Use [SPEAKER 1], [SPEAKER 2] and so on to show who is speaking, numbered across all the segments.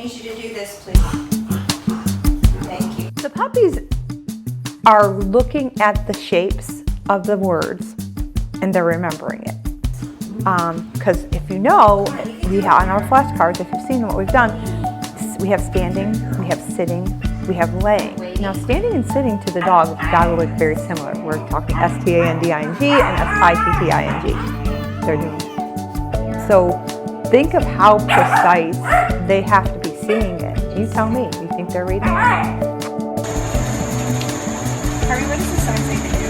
[SPEAKER 1] need you to do this, please. Thank you.
[SPEAKER 2] The puppies are looking at the shapes of the words and they're remembering it. Because if you know, we have on our flashcards, if you've seen what we've done, we have standing, we have sitting, we have laying. Now standing and sitting to the dog will look very similar. We're talking S-T-A-N-D-I-N-G and S-I-T-T-I-N-G. They're doing it. So think of how precise they have to be seeing it. You tell me, you think they're reading it?
[SPEAKER 1] Harvey, what does the sign say to do?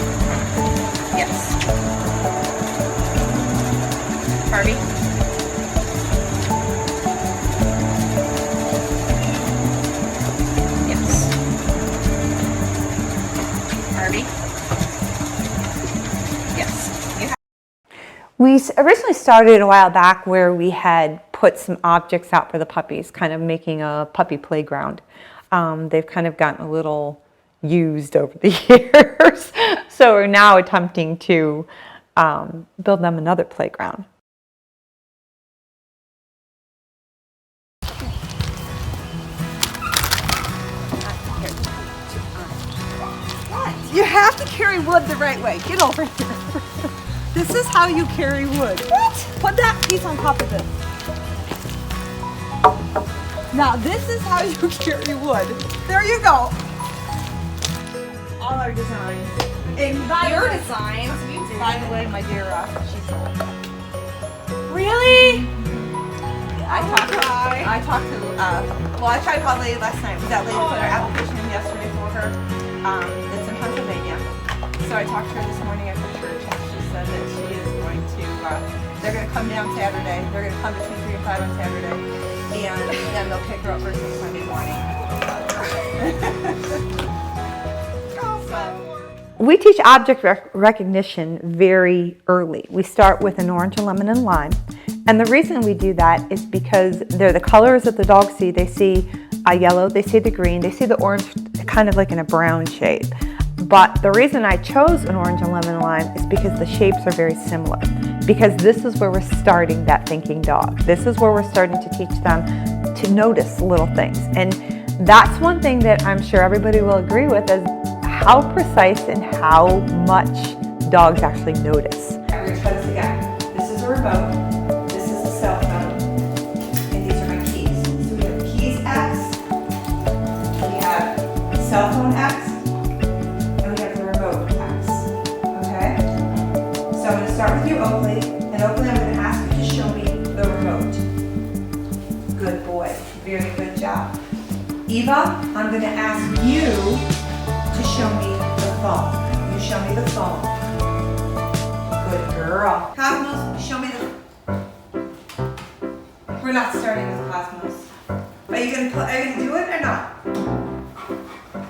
[SPEAKER 1] Yes. Harvey? Yes. Harvey? Yes.
[SPEAKER 2] We originally started a while back where we had put some objects out for the puppies, kind of making a puppy playground. They've kind of gotten a little used over the years, so we're now attempting to build them another playground.
[SPEAKER 3] You have to carry wood the right way. Get over here. This is how you carry wood. What? Put that piece on top of this. Now this is how you carry wood. There you go. All our designs. And
[SPEAKER 1] Your designs, you did.
[SPEAKER 3] by the way, my dear she's
[SPEAKER 1] Really?
[SPEAKER 3] I talked to well, I tried to call the lady last night. That lady put her application in yesterday for her. It's in Pennsylvania. So I talked to her this morning after church, and she said that she is going to, they're going to come down Saturday. They're going to come between 3 and 5 on Saturday, and then they'll pick her up first thing Sunday morning.
[SPEAKER 2] We teach object recognition very early. We start with an orange, a lemon, and lime. And the reason we do that is because they're the colors that the dogs see. They see a yellow, they see the green, they see the orange kind of like in a brown shape. But the reason I chose an orange and lemon and lime is because the shapes are very similar. Because this is where we're starting that thinking dog. This is where we're starting to teach them to notice little things. And that's one thing that I'm sure everybody will agree with is how precise and how much dogs actually notice.
[SPEAKER 3] We're going to try this again. This is a remote. This is a cell phone. And these are my keys. So we have keys X. We have cell phone X. And we have the remote X. Okay? So I'm going to start with you, Oakley. And Oakley, I'm going to ask you to show me the remote. Good boy. Very good job. Eva, I'm going to ask you to show me the phone. You show me the phone. Good girl. Cosmos, show me the... We're not starting with Cosmos. Are you gonna do it or not?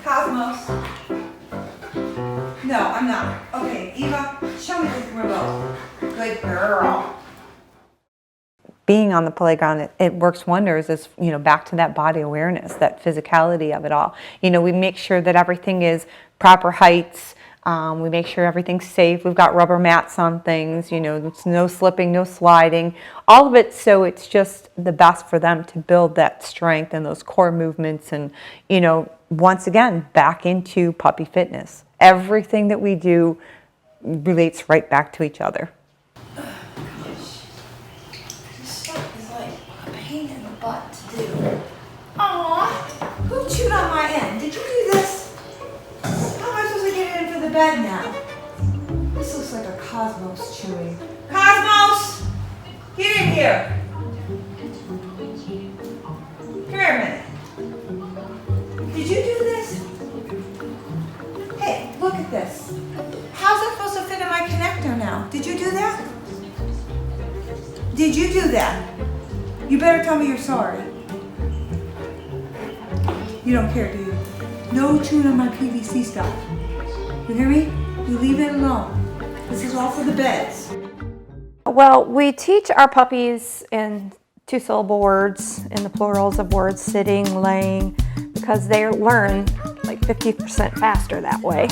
[SPEAKER 3] Cosmos. No, I'm not. Okay, Eva, show me the remote. Good girl.
[SPEAKER 2] Being on the playground, it works wonders as, back to that body awareness, that physicality of it all. We make sure that everything is proper heights. We make sure everything's safe. We've got rubber mats on things, it's no slipping, no sliding, all of it. So it's just the best for them to build that strength and those core movements. And, once again, back into puppy fitness. Everything that we do relates right back to each other.
[SPEAKER 3] Butt to do. Aww, who chewed on my end? Did you do this? How am I supposed to get it in for the bed now? This looks like a Cosmos chewing. Cosmos! Get in here! Come here a minute. Did you do this? Hey, look at this. How's that supposed to fit in my connector now? Did you do that? Did you do that? You better tell me you're sorry. You don't care, do you? No chewing on my PVC stuff. You hear me? You leave it alone. This is all for the beds.
[SPEAKER 4] Well, we teach our puppies in 2-syllable words, in the plurals of words, sitting, laying, because they learn like 50% faster that way.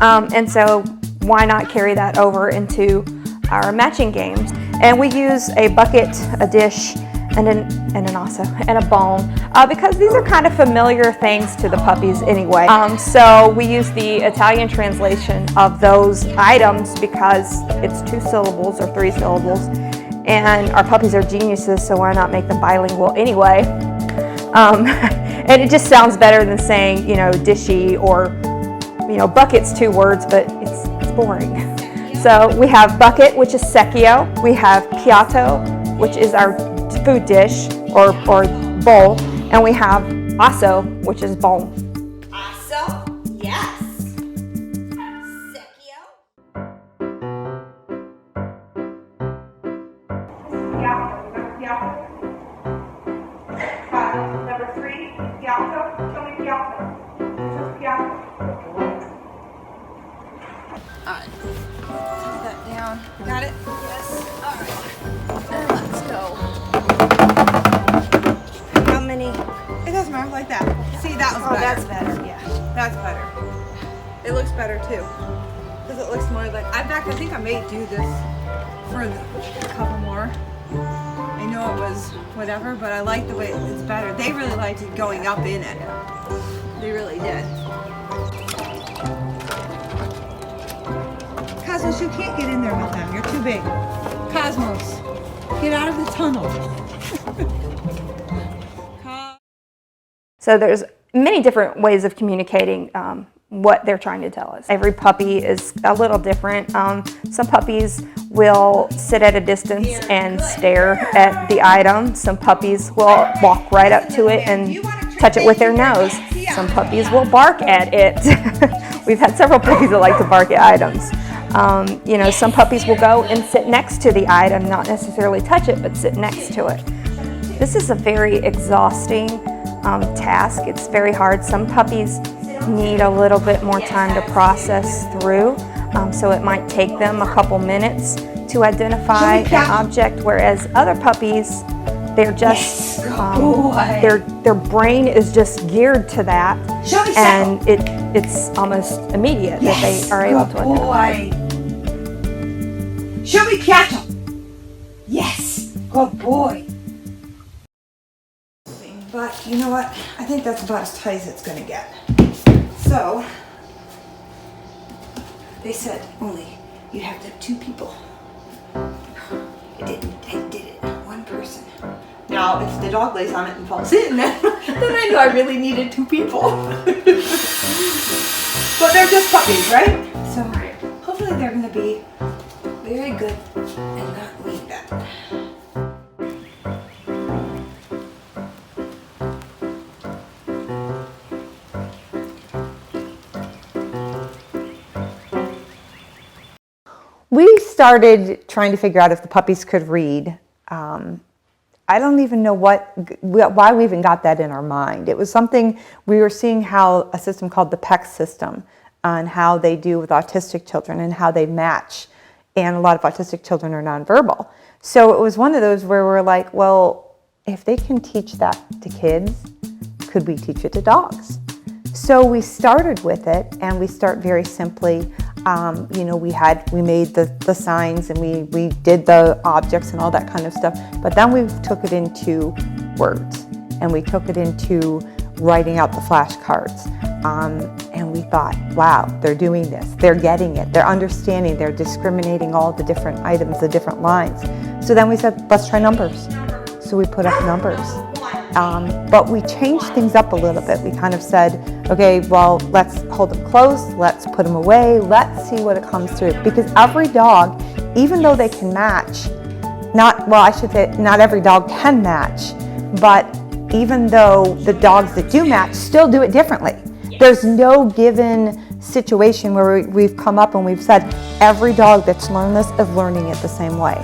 [SPEAKER 4] And so why not carry that over into our matching games? And we use a bucket, a dish, and an osso, and a bone, because these are kind of familiar things to the puppies anyway. So we use the Italian translation of those items because it's 2 syllables or 3 syllables, and our puppies are geniuses, so why not make them bilingual anyway? And it just sounds better than saying, you know, dishy, or, you know, bucket's 2 words, but it's boring. So we have bucket, which is secchio. We have piatto, which is our food dish or bowl, and we have osso, which is bone.
[SPEAKER 3] Osso? Yes. Secchio?
[SPEAKER 1] Number 3, piatto. Show me piatto. This is piatto.
[SPEAKER 3] Alright. Put that down. Got it? Yes. Alright. And let's go. How many?
[SPEAKER 1] It doesn't matter, like that. See, that was
[SPEAKER 3] Oh,
[SPEAKER 1] better.
[SPEAKER 3] that's better. Yeah.
[SPEAKER 1] That's better. It looks better too. Because it looks more like, I think I may do this for a couple more. I know it was whatever, but I like the way it's better. They really liked it going up in it. They really did. Cosmos, you can't get in there with them. You're too big. Cosmos, get out of the tunnel.
[SPEAKER 4] So there's many different ways of communicating what they're trying to tell us. Every puppy is a little different. Some puppies will sit at a distance and stare at the item. Some puppies will walk right up to it and touch it with their nose. Some puppies will bark at it. We've had several puppies that like to bark at items. You know, some puppies will go and sit next to the item, not necessarily touch it, but sit next to it. This is a very exhausting task. It's very hard. Some puppies need a little bit more time to process through, so it might take them a couple minutes to identify an object, whereas other puppies, they're just their brain is just geared to that, and it's almost immediate that they are able to identify.
[SPEAKER 3] Show me piatto. Yes. Good boy.
[SPEAKER 1] But you know what? I think that's about as tight as it's gonna get. So, they said only you have to have 2 people. I did it. 1 person. Now, if the dog lays on it and falls in, then I knew I really needed 2 people. But they're just puppies, right? So, hopefully they're gonna be very good and not need that.
[SPEAKER 2] We started trying to figure out if the puppies could read. I don't even know why we even got that in our mind. It was something we were seeing how a system called the PEC system and how they do with autistic children and how they match. And a lot of autistic children are nonverbal. So it was one of those where we're like, well, if they can teach that to kids, could we teach it to dogs? So we started with it, and we start very simply. You know, we made the signs, and we did the objects and all that kind of stuff. But then we took it into words, and we took it into writing out the flashcards. And we thought, wow, they're doing this. They're getting it. They're understanding. They're discriminating all the different items, the different lines. So then we said, let's try numbers. So we put up numbers. But we changed things up a little bit. We kind of said, okay, well, let's hold them close, let's put them away, let's see what it comes through. Because every dog, even though they can match, not every dog can match, but even though the dogs that do match still do it differently. There's no given situation where we've come up and we've said, every dog that's learned this is learning it the same way.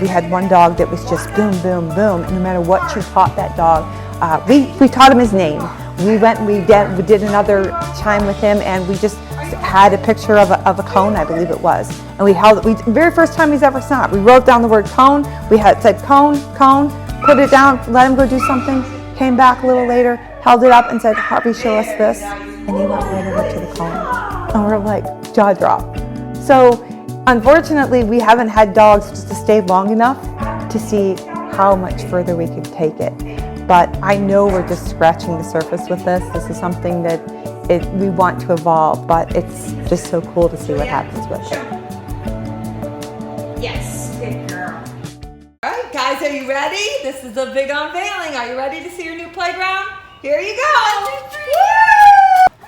[SPEAKER 2] We had one dog that was just boom, boom, boom. And no matter what you taught that dog, we taught him his name. We went and we did another time with him, and we just had a picture of a cone, I believe it was. And we held it, very first time he's ever saw it. We wrote down the word cone. We had said cone, cone, put it down, let him go do something. Came back a little later, held it up and said, Harvey, show us this. And he went right over to the cone. And we're like, jaw drop. So, unfortunately, we haven't had dogs just to stay long enough to see how much further we could take it. But I know we're just scratching the surface with this. This is something that we want to evolve, but it's just so cool to see what happens with it.
[SPEAKER 1] Yes, good girl. All right, guys, are you ready? This is a big unveiling. Are you ready to see your new playground? Here you go. Woo!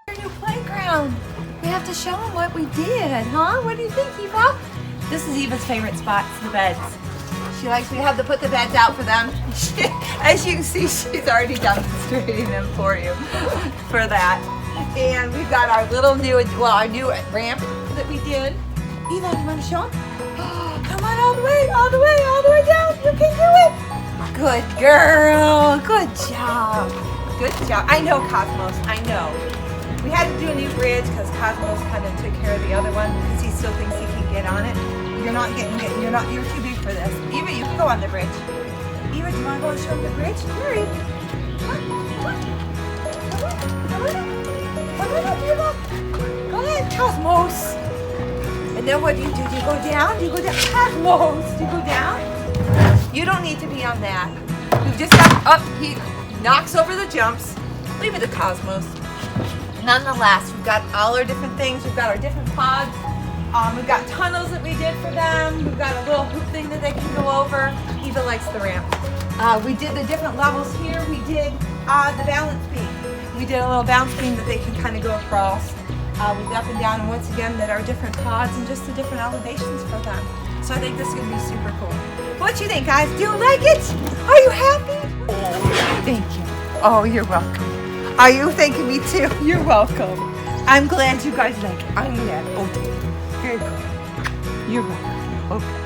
[SPEAKER 1] Your new playground. We have to show them what we did, huh? What do you think, Eva? This is Eva's favorite spot, the beds. She likes, we have to put the beds out for them. As you can see, she's already demonstrating them for you for that. And we've got our little new, our new ramp that we did. Eva, you want to show them? Come on, all the way down. You can do it. Good girl. Good job. Good job. I know, Cosmos. I know. We had to do a new bridge because Cosmos kind of took care of the other one because he still thinks he can get on it. You're not getting it. You're too big for this. Eva, you can go on the bridge. Eva, do you want to go and show him the bridge? Hurry. Come on, Eva. Go ahead, Cosmos. And then what do? You go down? Do you go down? Cosmos, do you go down? You don't need to be on that. We've just got up. He knocks over the jumps. Leave it to Cosmos. Nonetheless, we've got all our different things. We've got our different pods. We've got tunnels that we did for them. We've got a little hoop thing that they can go over. Eva likes the ramp. We did the different levels here. We did the balance beam. We did a little balance beam that they can kind of go across. With up and down, and once again, that are different pods and just the different elevations for them. So I think this is going to be super cool. What you think, guys? Do you like it? Are you happy? Thank you. Oh, you're welcome. Are you thanking me too? You're welcome. I'm glad you guys like it. I'm glad. Okay. Very good. You're welcome. Okay.